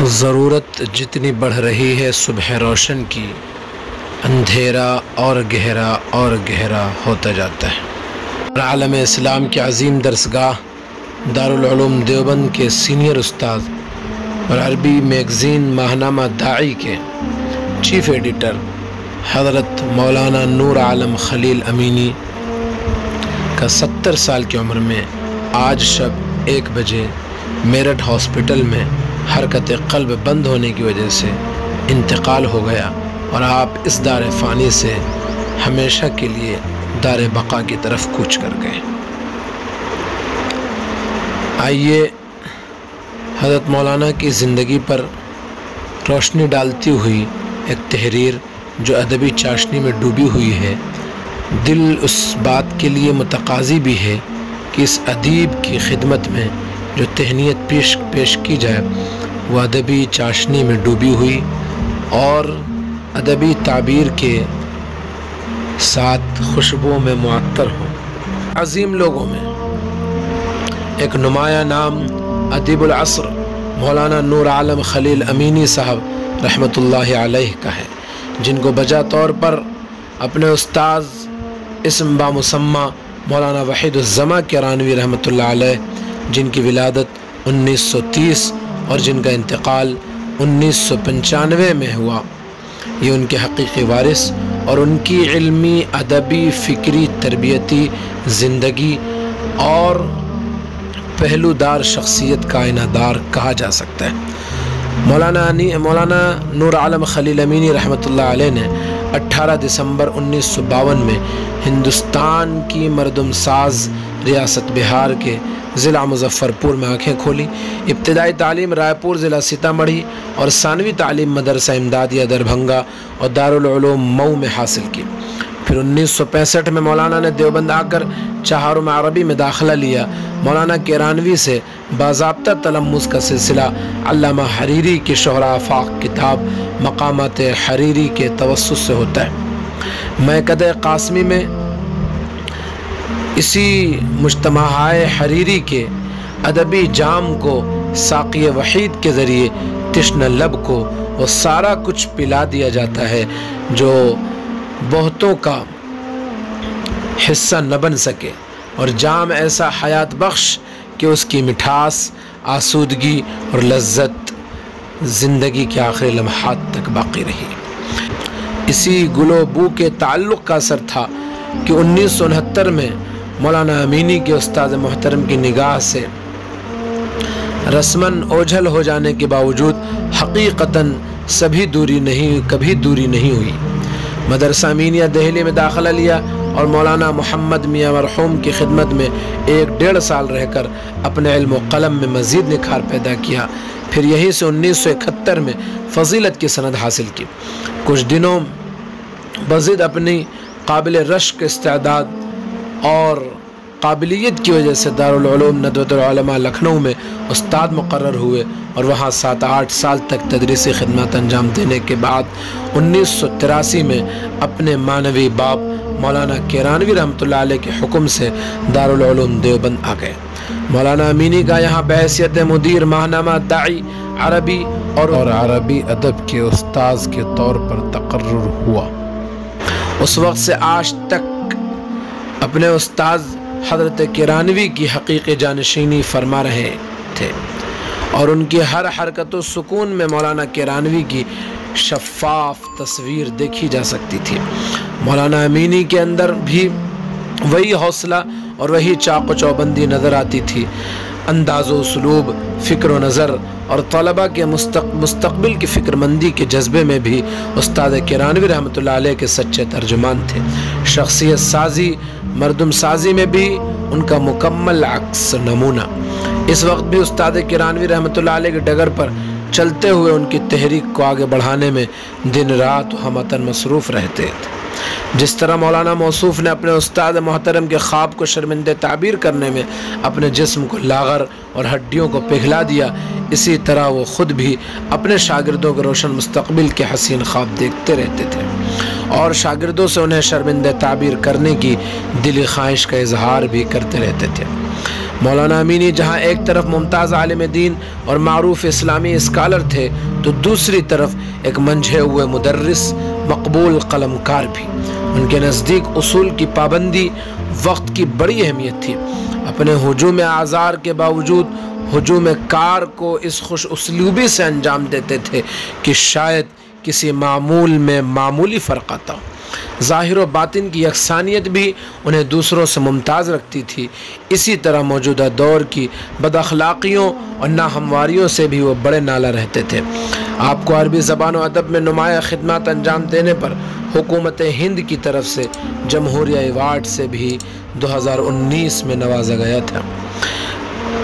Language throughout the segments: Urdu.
ضرورت جتنی بڑھ رہی ہے صبح روشن کی، اندھیرا اور گہرا ہوتا جاتا ہے۔ عالم اسلام کے عظیم درسگاہ دارالعلوم دیوبند کے سینئر استاد اور عربی میگزین ماہنامہ داعی کے چیف ایڈیٹر حضرت مولانا نور عالم خلیل امینی کا 70 سال کی عمر میں آج شب 1 بجے میرٹھ ہاسپٹل میں حرکت قلب بند ہونے کی وجہ سے انتقال ہو گیا، اور آپ اس دار فانی سے ہمیشہ کے لیے دار بقا کی طرف کوچ کر گئے۔ آئیے حضرت مولانا کی زندگی پر روشنی ڈالتی ہوئی ایک تحریر جو ادبی چاشنی میں ڈوبی ہوئی ہے، دل اس بات کے لیے متقاضی بھی ہے کہ اس ادیب کی خدمت میں جو تہنیت پیش کی جائے وہ ادبی چاشنی میں ڈوبی ہوئی اور ادبی تعبیر کے ساتھ خوشبو میں معطر ہو۔ عظیم لوگوں میں ایک نمایاں نام ادیب العصر مولانا نور عالم خلیل امینی صاحب رحمۃ اللہ علیہ کا ہے، جن کو بجا طور پر اپنے استاذ اسم بامسمہ مولانا وحید الزما کیرانوی رحمۃ اللہ علیہ، جن کی ولادت 1930 اور جن کا انتقال 1995 میں ہوا، یہ ان کے حقیقی وارث اور ان کی علمی، ادبی، فکری، تربیتی زندگی اور پہلودار شخصیت کا آئینہ دار کہا جا سکتا ہے۔ مولانا نور عالم خلیل امینی رحمۃ اللہ علیہ نے 18 دسمبر 1952 میں ہندوستان کی مردم ساز ریاست بہار کے ضلع مظفرپور میں آنکھیں کھولی۔ ابتدائی تعلیم رائے پور ضلع سیتامڑھی اور ثانوی تعلیم مدرسہ امدادیہ دربھنگا اور دارالعلوم مئو میں حاصل کی۔ پھر 1965 میں مولانا نے دیوبند آ کر چہارم عربی میں داخلہ لیا۔ مولانا کیرانوی سے باضابطہ تلمذ کا سلسلہ علامہ حریری کی شہرہ آفاق کتاب مقامات حریری کے توسط سے ہوتا ہے۔ میکدہ قاسمی میں اسی مجتمعہ حریری کے ادبی جام کو ساقی وحید کے ذریعے تشنہ لب کو وہ سارا کچھ پلا دیا جاتا ہے جو بہتوں کا حصہ نہ بن سکے، اور جام ایسا حیات بخش کہ اس کی مٹھاس، آسودگی اور لذت زندگی کے آخری لمحات تک باقی رہی۔ اسی گل و بو کے تعلق کا اثر تھا کہ 1969 میں مولانا امینی کے استاد محترم کی نگاہ سے رسماً اوجھل ہو جانے کے باوجود حقیقتاً کبھی دوری نہیں ہوئی۔ مدرسہ امینیہ دہلی میں داخلہ لیا اور مولانا محمد میاں مرحوم کی خدمت میں 1.5 سال رہ کر اپنے علم و قلم میں مزید نکھار پیدا کیا۔ پھر یہیں سے 1971 میں فضیلت کی سند حاصل کی۔ کچھ دنوں مزید اپنی قابل رشک استعداد اور قابلیت کی وجہ سے دارالعلوم ندوۃ العلماء لکھنؤ میں استاد مقرر ہوئے اور وہاں 7-8 سال تک تدریسی خدمات انجام دینے کے بعد 1983 میں اپنے معنوی باپ مولانا کیرانوی رحمۃ اللہ علیہ کے حکم سے دارالعلوم دیوبند آ گئے۔ مولانا امینی کا یہاں بحیثیت مدیر ماہنامہ داعی عربی اور عربی ادب کے استاذ کے طور پر تقرر ہوا۔ اس وقت سے آج تک اپنے استاذ حضرت کیرانوی کی حقیقی جانشینی فرما رہے تھے، اور ان کی ہر حرکت و سکون میں مولانا کیرانوی کی شفاف تصویر دیکھی جا سکتی تھی۔ مولانا امینی کے اندر بھی وہی حوصلہ اور وہی چاق و چوبندی نظر آتی تھی۔ انداز و اسلوب، فکر و نظر اور طلباء کے مستقبل کی فکر مندی کے جذبے میں بھی استاد کیرانوی رحمۃ اللہ علیہ کے سچے ترجمان تھے۔ شخصیت سازی، مردم سازی میں بھی ان کا مکمل عکس نمونہ۔ اس وقت بھی استاد کیرانوی رحمۃ اللہ علیہ کے ڈگر پر چلتے ہوئے ان کی تحریک کو آگے بڑھانے میں دن رات ہمتاً مصروف رہتے تھے۔ جس طرح مولانا موصوف نے اپنے استاد محترم کے خواب کو شرمندہ تعبیر کرنے میں اپنے جسم کو لاغر اور ہڈیوں کو پگھلا دیا، اسی طرح وہ خود بھی اپنے شاگردوں کے روشن مستقبل کے حسین خواب دیکھتے رہتے تھے اور شاگردوں سے انہیں شرمندہ تعبیر کرنے کی دلی خواہش کا اظہار بھی کرتے رہتے تھے۔ مولانا امینی جہاں ایک طرف ممتاز عالم دین اور معروف اسلامی اسکالر تھے تو دوسری طرف ایک منجھے ہوئے مدرس، مقبول قلم کار بھی۔ ان کے نزدیک اصول کی پابندی وقت کی بڑی اہمیت تھی۔ اپنے ہجوم اعذار کے باوجود ہجوم کار کو اس خوش اسلوبی سے انجام دیتے تھے کہ شاید کسی معمول میں معمولی فرق آتا۔ ظاہر و باطن کی یکسانیت بھی انہیں دوسروں سے ممتاز رکھتی تھی۔ اسی طرح موجودہ دور کی بد اخلاقیوں اور ناہمواریوں سے بھی وہ بڑے نالہ رہتے تھے۔ آپ کو عربی زبان و ادب میں نمایاں خدمات انجام دینے پر حکومت ہند کی طرف سے جمہوریہ ایوارڈ سے بھی 2019 میں نوازا گیا تھا۔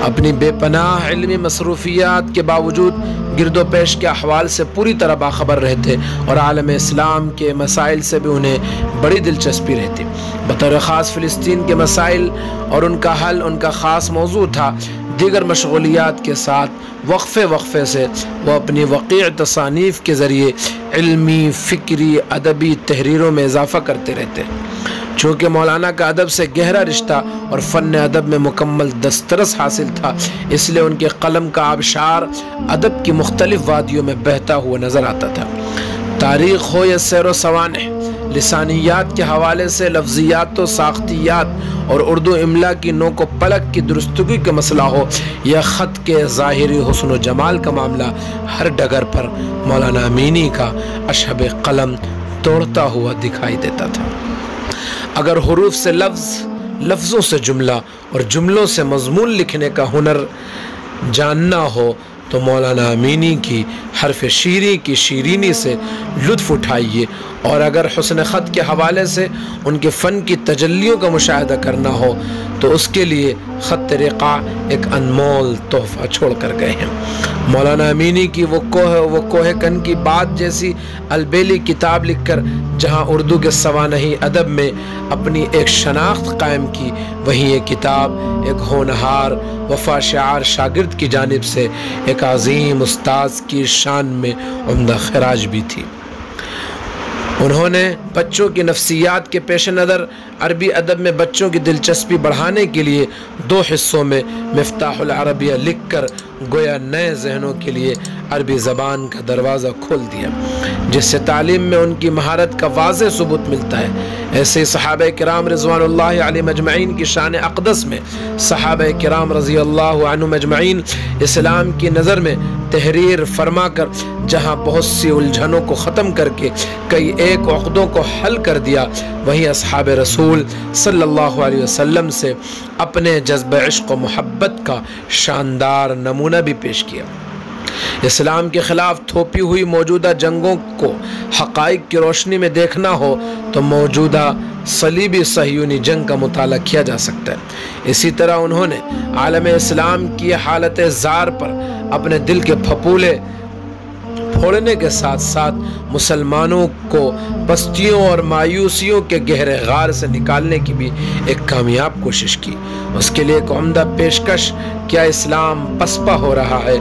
اپنی بے پناہ علمی مصروفیات کے باوجود گرد و پیش کے احوال سے پوری طرح باخبر رہتے اور عالم اسلام کے مسائل سے بھی انہیں بڑی دلچسپی رہتی۔ بطور خاص فلسطین کے مسائل اور ان کا حل ان کا خاص موضوع تھا۔ دیگر مشغولیات کے ساتھ وقفے سے وہ اپنی وقیع تصانیف کے ذریعے علمی، فکری، ادبی تحریروں میں اضافہ کرتے رہتے۔ چونکہ مولانا کا ادب سے گہرا رشتہ اور فن ادب میں مکمل دسترس حاصل تھا، اس لیے ان کے قلم کا آبشار ادب کی مختلف وادیوں میں بہتا ہوا نظر آتا تھا۔ تاریخ ہو یا سیر و سوانح، لسانیات کے حوالے سے لفظیات و ساختیات اور اردو املا کی نوک و پلک کی درستگی کا مسئلہ ہو یا خط کے ظاہری حسن و جمال کا معاملہ، ہر ڈگر پر مولانا امینی کا اشہب قلم توڑتا ہوا دکھائی دیتا تھا۔ اگر حروف سے لفظ، لفظوں سے جملہ اور جملوں سے مضمون لکھنے کا ہنر جاننا ہو تو مولانا امینی کی حرف شیریں کی شیرینی سے لطف اٹھائیے، اور اگر حسن خط کے حوالے سے ان کے فن کی تجلیوں کا مشاہدہ کرنا ہو تو اس کے لیے خط رقاع ایک انمول تحفہ چھوڑ کر گئے ہیں۔ مولانا امینی کی وہ کوہ کن کی بات جیسی البیلی کتاب لکھ کر جہاں اردو کے سوانحی ادب میں اپنی ایک شناخت قائم کی، وہیں یہ کتاب ایک ہونہار وفا شعار شاگرد کی جانب سے ایک عظیم استاذ کی شان میں عمدہ خراج بھی تھی۔ انہوں نے بچوں کی نفسیات کے پیش نظر عربی ادب میں بچوں کی دلچسپی بڑھانے کے لیے 2 حصوں میں مفتاح العربیہ لکھ کر گویا نئے ذہنوں کے لیے عربی زبان کا دروازہ کھول دیا، جس سے تعلیم میں ان کی مہارت کا واضح ثبوت ملتا ہے۔ ایسے صحابہ کرام رضوان اللہ علیہ مجمعین کی شان اقدس میں صحابہ کرام رضی اللہ عنہ مجمعین اسلام کی نظر میں تحریر فرما کر جہاں بہت سی الجھنوں کو ختم کر کے کئی ایک عقدوں کو حل کر دیا، وہیں اصحاب رسول صلی اللہ علیہ وسلم سے اپنے جذب عشق و محبت کا شاندار نمونہ بھی پیش کیا۔ اسلام کے خلاف تھوپی ہوئی موجودہ جنگوں کو حقائق کی روشنی میں دیکھنا ہو تو موجودہ صلیبی صہیونی جنگ کا مطالعہ کیا جا سکتا ہے۔ اسی طرح انہوں نے عالم اسلام کی حالت زار پر اپنے دل کے پھپولے پھوڑنے کے ساتھ ساتھ مسلمانوں کو پستیوں اور مایوسیوں کے گہرے غار سے نکالنے کی بھی ایک کامیاب کوشش کی۔ اس کے لیے ایک عمدہ پیشکش کیا اسلام پسپا ہو رہا ہے،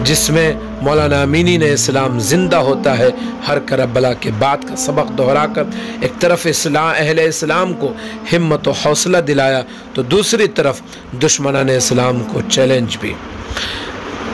جس میں مولانا امینی نے اسلام زندہ ہوتا ہے ہر کربلا کے بعد کا سبق دہرا کر ایک طرف اہل اسلام کو ہمت و حوصلہ دلایا تو دوسری طرف دشمنان اسلام کو چیلنج بھی۔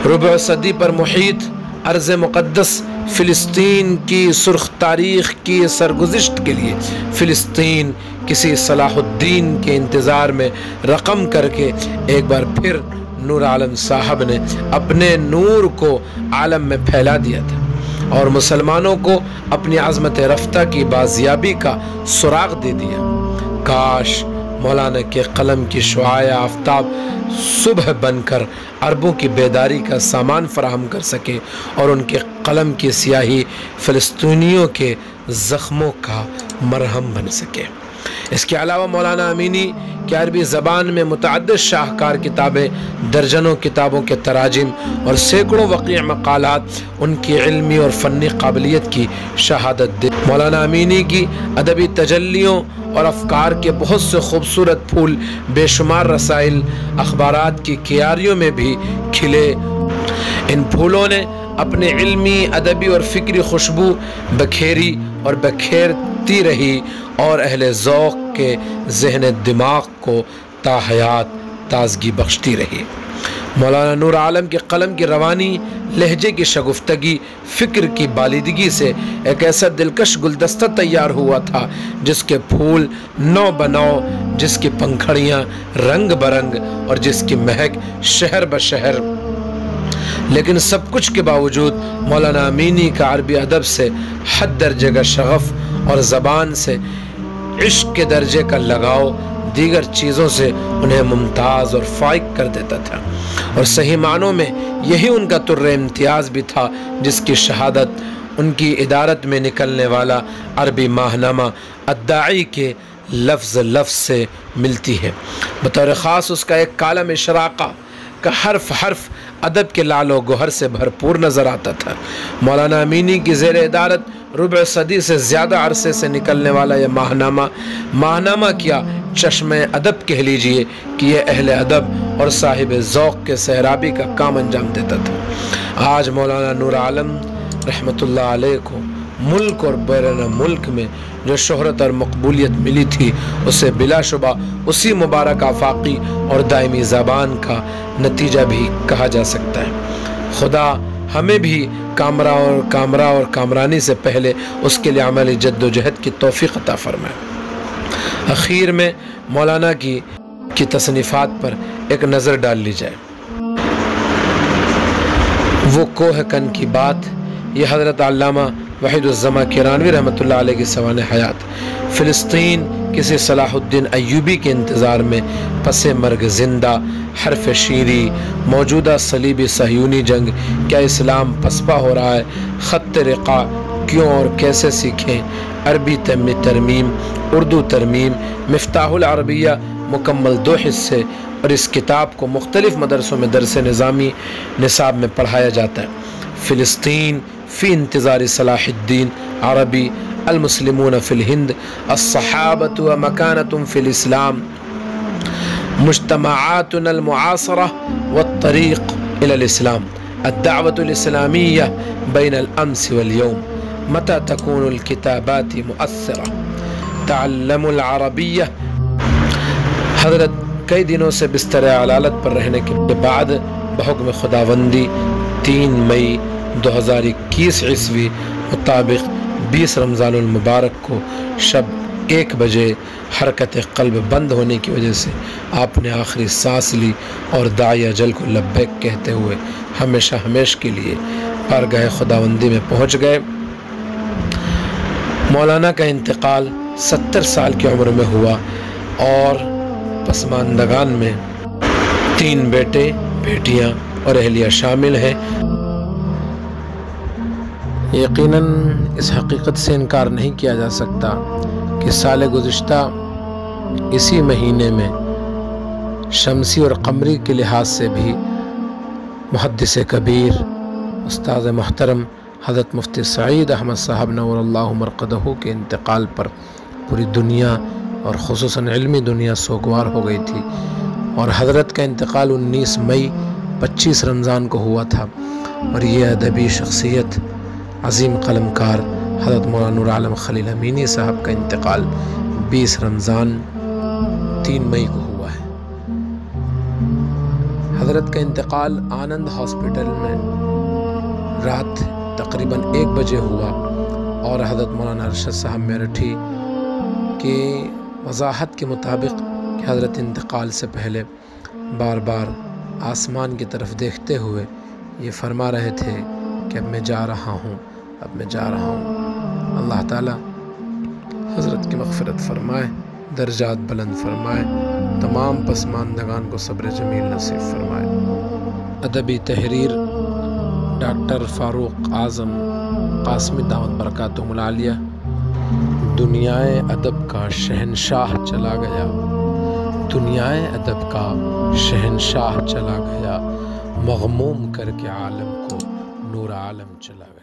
ربع صدی پر محیط ارض مقدس فلسطین کی سرخ تاریخ کی سرگزشت کے لیے فلسطین کسی صلاح الدین کے انتظار میں رقم کر کے ایک بار پھر نور عالم صاحب نے اپنے نور کو عالم میں پھیلا دیا تھا اور مسلمانوں کو اپنی عظمت رفتہ کی بازیابی کا سراغ دے دیا۔ کاش مولانا کے قلم کی شعاع آفتاب صبح بن کر عربوں کی بیداری کا سامان فراہم کر سکے اور ان کے قلم کی سیاہی فلسطینیوں کے زخموں کا مرہم بن سکے۔ اس کے علاوہ مولانا امینی کی عربی زبان میں متعدد شاہکار کتابیں، درجنوں کتابوں کے تراجم اور سینکڑوں وقیع مقالات ان کی علمی اور فنی قابلیت کی شہادت دے۔ مولانا امینی کی ادبی تجلیوں اور افکار کے بہت سے خوبصورت پھول بے شمار رسائل اخبارات کی کیاریوں میں بھی کھلے۔ ان پھولوں نے اپنے علمی، ادبی اور فکری خوشبو بکھیری اور بکھیرتی رہی اور اہل ذوق کے ذہن دماغ کو تاحیات تازگی بخشتی رہی۔ مولانا نور عالم کے قلم کی روانی، لہجے کی شگفتگی، فکر کی بالیدگی سے ایک ایسا دلکش گلدستہ تیار ہوا تھا جس کے پھول نو بنو، جس کی پنکھڑیاں رنگ برنگ اور جس کی مہک شہر بشہر۔ لیکن سب کچھ کے باوجود مولانا امینی کا عربی ادب سے حد درجے کا شغف اور زبان سے عشق کے درجے کا لگاؤ دیگر چیزوں سے انہیں ممتاز اور فائق کر دیتا تھا، اور صحیح معنوں میں یہی ان کا طر امتیاز بھی تھا جس کی شہادت ان کی ادارت میں نکلنے والا عربی ماہنامہ الداعی کے لفظ لفظ سے ملتی ہے۔ بطور خاص اس کا ایک کالم اشراقہ کا حرف حرف ادب کے لال و گوہر سے بھرپور نظر آتا تھا۔ مولانا امینی کی زیر ادارت ربع صدی سے زیادہ عرصے سے نکلنے والا یہ ماہنامہ کیا چشمِ ادب کہہ لیجئے کہ یہ اہل ادب اور صاحب ذوق کے سہرابی کا کام انجام دیتا تھا۔ آج مولانا نور عالم رحمۃ اللہ علیہ کو ملک اور بیرون ملک میں جو شہرت اور مقبولیت ملی تھی اسے بلا شبہ اسی مبارک آفاقی اور دائمی زبان کا نتیجہ بھی کہا جا سکتا ہے۔ خدا ہمیں بھی کامرہ اور کامرانی سے پہلے اس کے لیے عملی جد و جہد کی توفیق عطا فرمائے۔ اخیر میں مولانا کی تصنیفات پر ایک نظر ڈال لی جائے۔ وہ کوہ کن کی بات، یہ حضرت علامہ وحید الزماں کیرانوی رحمۃ اللہ علیہ کی سوانح حیات۔ فلسطین کسی صلاح الدین ایوبی کے انتظار میں پس مرگ زندہ، حرف شیری، موجودہ صلیبی صہیونی جنگ، کیا اسلام پسپا ہو رہا ہے، خط رقاع کیوں اور کیسے سیکھیں، عربی ترمیم، اردو ترمیم، مفتاح العربیہ مکمل 2 حصے، اور اس کتاب کو مختلف مدرسوں میں درس نظامی نصاب میں پڑھایا جاتا ہے۔ فلسطین فی انتظار صلاح الدین، عربی المسلمون فی الہند، الصحابۃ و مکانۃ فی الاسلام، مجتمعاتنا المعاصرہ والطریق الی الاسلام، الدعوۃ الاسلامیہ بین الامس والیوم، متى تكون الكتابات مؤثرة، تعلم العربیہ۔ حضرت کئی دنوں سے بستر علالت پر رہنے کے بعد بحکم خداوندی 3 مئی 2021 عیسوی مطابق 20 رمضان المبارک کو شب 1 بجے حرکت قلب بند ہونے کی وجہ سے آپ نے آخری سانس لی اور داعی اجل کو لبیک کہتے ہوئے ہمیشہ کے لیے بارگاہ خداوندی میں پہنچ گئے۔ مولانا کا انتقال 70 سال کی عمر میں ہوا اور پسماندگان میں 3 بیٹے، بیٹیاں اور اہلیہ شامل ہیں۔ یقیناً اس حقیقت سے انکار نہیں کیا جا سکتا کہ سال گزشتہ اسی مہینے میں شمسی اور قمری کے لحاظ سے بھی محدث کبیر استاد محترم حضرت مفتی سعید احمد صاحب نور اللہ مرقدہ کے انتقال پر پوری دنیا اور خصوصاً علمی دنیا سوگوار ہو گئی تھی، اور حضرت کا انتقال 19 مئی 25 رمضان کو ہوا تھا، اور یہ ادبی شخصیت عظیم قلمکار حضرت مولانا نور عالم خلیل امینی صاحب کا انتقال 20 رمضان 3 مئی کو ہوا ہے۔ حضرت کا انتقال آنند ہاسپٹل میں رات تقریباً 1 بجے ہوا، اور حضرت مولانا ارشد صاحب میرٹھی کی وضاحت کے مطابق کہ حضرت انتقال سے پہلے بار بار آسمان کی طرف دیکھتے ہوئے یہ فرما رہے تھے کہ اب میں جا رہا ہوں، اب میں جا رہا ہوں۔ اللہ تعالیٰ حضرت کی مغفرت فرمائے، درجات بلند فرمائے، تمام پسماندگان کو صبر جمیل نصیب فرمائے۔ ادبی تحریر ڈاکٹر فاروق اعظم قاسمی دامت برکاتہم العالیہ۔ دنیائے ادب کا شہنشاہ چلا گیا، دنیائے ادب کا شہنشاہ چلا گیا، مغموم کر کے عالم کو نور عالم چلا گیا۔